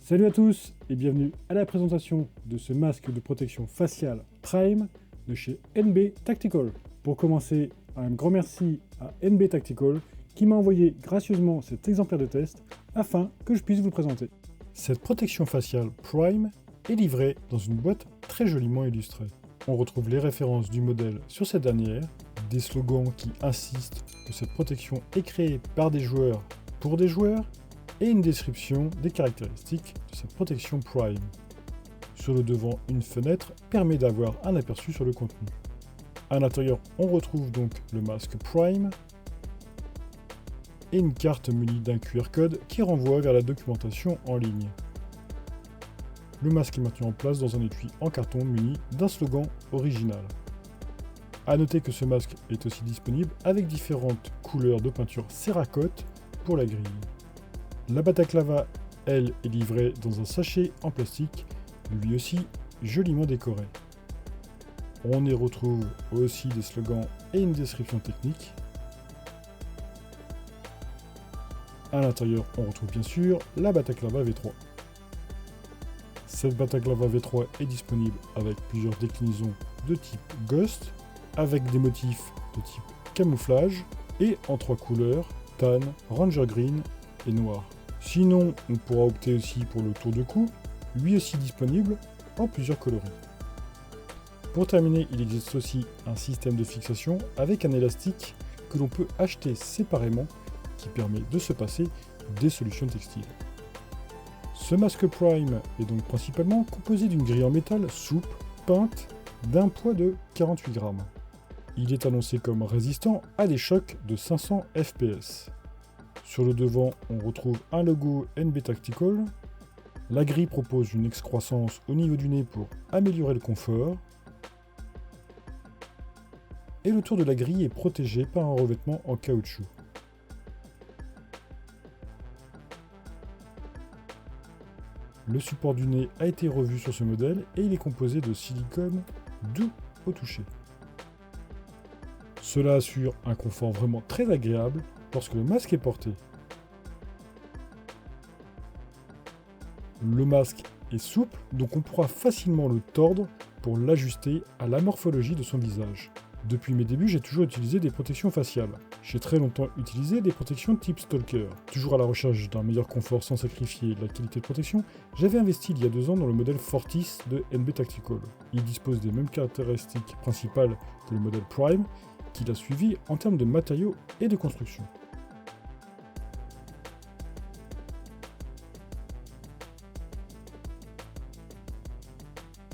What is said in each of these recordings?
Salut à tous et bienvenue à la présentation de ce masque de protection faciale Prime de chez NB Tactical. Pour commencer, un grand merci à NB Tactical qui m'a envoyé gracieusement cet exemplaire de test afin que je puisse vous le présenter. Cette protection faciale Prime est livrée dans une boîte très joliment illustrée. On retrouve les références du modèle sur cette dernière, des slogans qui insistent que cette protection est créée par des joueurs pour des joueurs, et une description des caractéristiques de cette protection Prime. Sur le devant, une fenêtre permet d'avoir un aperçu sur le contenu. À l'intérieur, on retrouve donc le masque Prime et une carte munie d'un QR code qui renvoie vers la documentation en ligne. Le masque est maintenu en place dans un étui en carton muni d'un slogan original. A noter que ce masque est aussi disponible avec différentes couleurs de peinture Cerakote pour la grille. La balaclava, elle, est livrée dans un sachet en plastique, lui aussi joliment décoré. On y retrouve aussi des slogans et une description technique. À l'intérieur, on retrouve bien sûr la balaclava V3. Cette balaclava V3 est disponible avec plusieurs déclinaisons de type Ghost, avec des motifs de type camouflage et en 3 couleurs, tan, ranger green et noir. Sinon, on pourra opter aussi pour le tour de cou, lui aussi disponible en plusieurs coloris. Pour terminer, il existe aussi un système de fixation avec un élastique que l'on peut acheter séparément qui permet de se passer des solutions textiles. Ce masque Prime est donc principalement composé d'une grille en métal souple, peinte, d'un poids de 48 grammes. Il est annoncé comme résistant à des chocs de 500 fps. Sur le devant, on retrouve un logo NB Tactical. La grille propose une excroissance au niveau du nez pour améliorer le confort. Et le tour de la grille est protégé par un revêtement en caoutchouc. Le support du nez a été revu sur ce modèle et il est composé de silicone doux au toucher. Cela assure un confort vraiment très agréable lorsque le masque est porté. Le masque est souple, donc on pourra facilement le tordre pour l'ajuster à la morphologie de son visage. Depuis mes débuts, j'ai toujours utilisé des protections faciales. J'ai très longtemps utilisé des protections type Stalker. Toujours à la recherche d'un meilleur confort sans sacrifier la qualité de protection, j'avais investi il y a 2 ans dans le modèle Fortis de NB Tactical. Il dispose des mêmes caractéristiques principales que le modèle Prime, qu'il a suivi en termes de matériaux et de construction.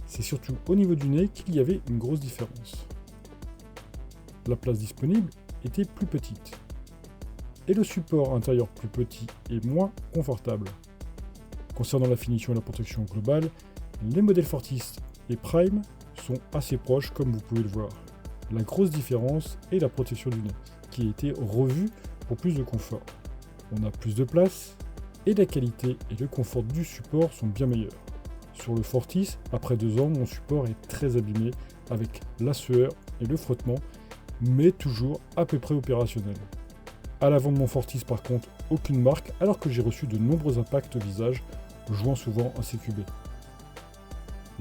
C'est surtout au niveau du nez qu'il y avait une grosse différence. La place disponible était plus petite, et le support intérieur plus petit et moins confortable. Concernant la finition et la protection globale, les modèles Fortis et Prime sont assez proches comme vous pouvez le voir. La grosse différence est la protection du nez, qui a été revue pour plus de confort. On a plus de place, et la qualité et le confort du support sont bien meilleurs. Sur le Fortis, après 2 ans, mon support est très abîmé avec la sueur et le frottement, mais toujours à peu près opérationnel. À l'avant de mon Fortis par contre, aucune marque alors que j'ai reçu de nombreux impacts au visage, jouant souvent en CQB.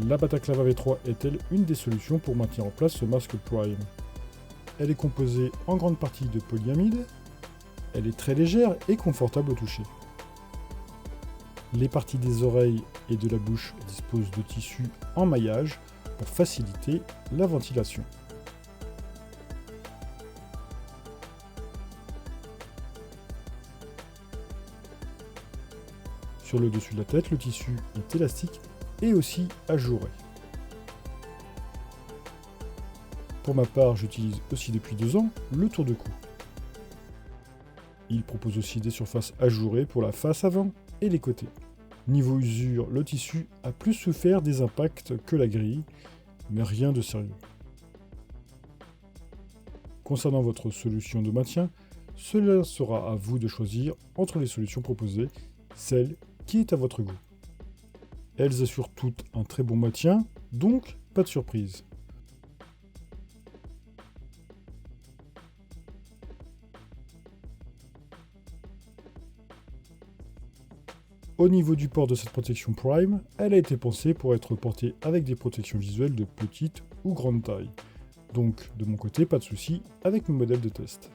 La balaclava V3 est-elle une des solutions pour maintenir en place ce masque Prime? Elle est composée en grande partie de polyamide, elle est très légère et confortable au toucher. Les parties des oreilles et de la bouche disposent de tissus en maillage pour faciliter la ventilation. Sur le dessus de la tête, le tissu est élastique et aussi ajouré. Pour ma part, j'utilise aussi depuis 2 ans le tour de cou. Il propose aussi des surfaces ajourées pour la face avant et les côtés. Niveau usure, le tissu a plus souffert des impacts que la grille, mais rien de sérieux. Concernant votre solution de maintien, cela sera à vous de choisir entre les solutions proposées, celle qui est à votre goût. Elles assurent toutes un très bon maintien, donc pas de surprise. Au niveau du port de cette protection Prime, elle a été pensée pour être portée avec des protections visuelles de petite ou grande taille. Donc de mon côté, pas de souci avec mes modèles de test.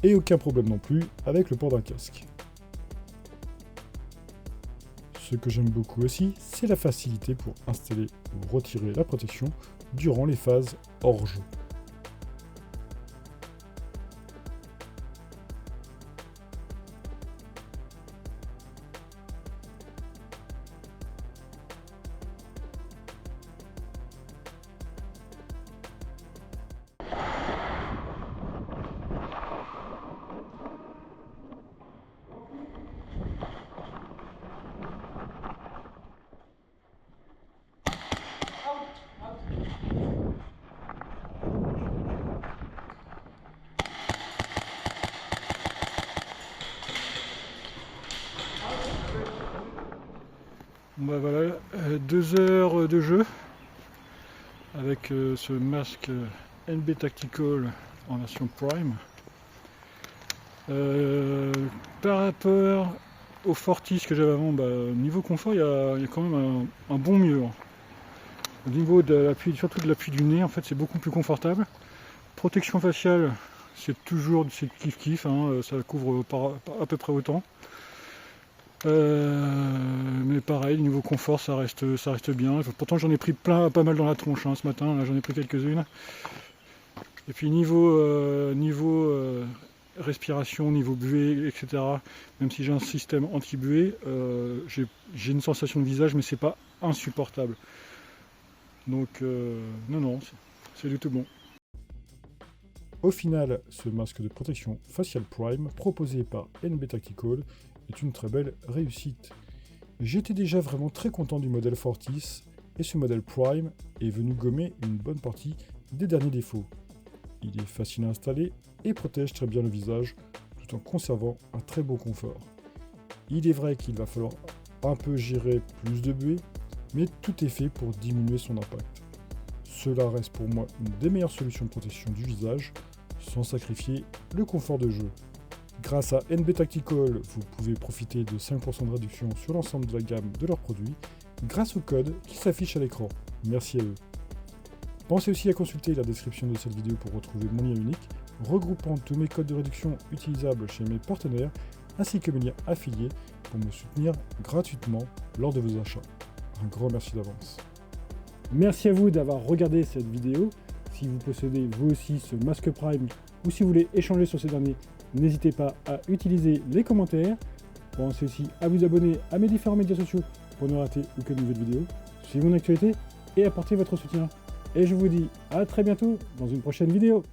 Et aucun problème non plus avec le port d'un casque. Ce que j'aime beaucoup aussi, c'est la facilité pour installer ou retirer la protection durant les phases hors jeu. Bah voilà, 2 heures de jeu avec ce masque NB Tactical en version Prime. Par rapport au Fortis que j'avais avant, niveau confort, il y a quand même un bon mieux. Au niveau de l'appui, surtout de l'appui du nez, en fait, c'est beaucoup plus confortable. Protection faciale, c'est kiff-kiff, ça couvre à peu près autant. Mais pareil, niveau confort, ça reste bien. Pourtant, j'en ai pris pas mal dans la tronche ce matin, j'en ai pris quelques-unes. Et puis niveau respiration, niveau buée, etc. Même si j'ai un système anti-buée, j'ai une sensation de visage, mais c'est pas insupportable. Donc non, c'est du tout bon. Au final, ce masque de protection facial Prime proposé par NB Tactical est une très belle réussite. J'étais déjà vraiment très content du modèle Fortis et ce modèle Prime est venu gommer une bonne partie des derniers défauts. Il est facile à installer et protège très bien le visage tout en conservant un très beau confort. Il est vrai qu'il va falloir un peu gérer plus de buée, mais tout est fait pour diminuer son impact. Cela reste pour moi une des meilleures solutions de protection du visage sans sacrifier le confort de jeu. Grâce à NB Tactical, vous pouvez profiter de 5% de réduction sur l'ensemble de la gamme de leurs produits grâce au code qui s'affiche à l'écran. Merci à eux. Pensez aussi à consulter la description de cette vidéo pour retrouver mon lien unique, regroupant tous mes codes de réduction utilisables chez mes partenaires, ainsi que mes liens affiliés pour me soutenir gratuitement lors de vos achats. Un grand merci d'avance. Merci à vous d'avoir regardé cette vidéo. Si vous possédez vous aussi ce masque Prime ou si vous voulez échanger sur ces derniers, n'hésitez pas à utiliser les commentaires. Pensez aussi à vous abonner à mes différents médias sociaux pour ne rater aucune nouvelle vidéo. Suivez mon actualité et apportez votre soutien. Et je vous dis à très bientôt dans une prochaine vidéo.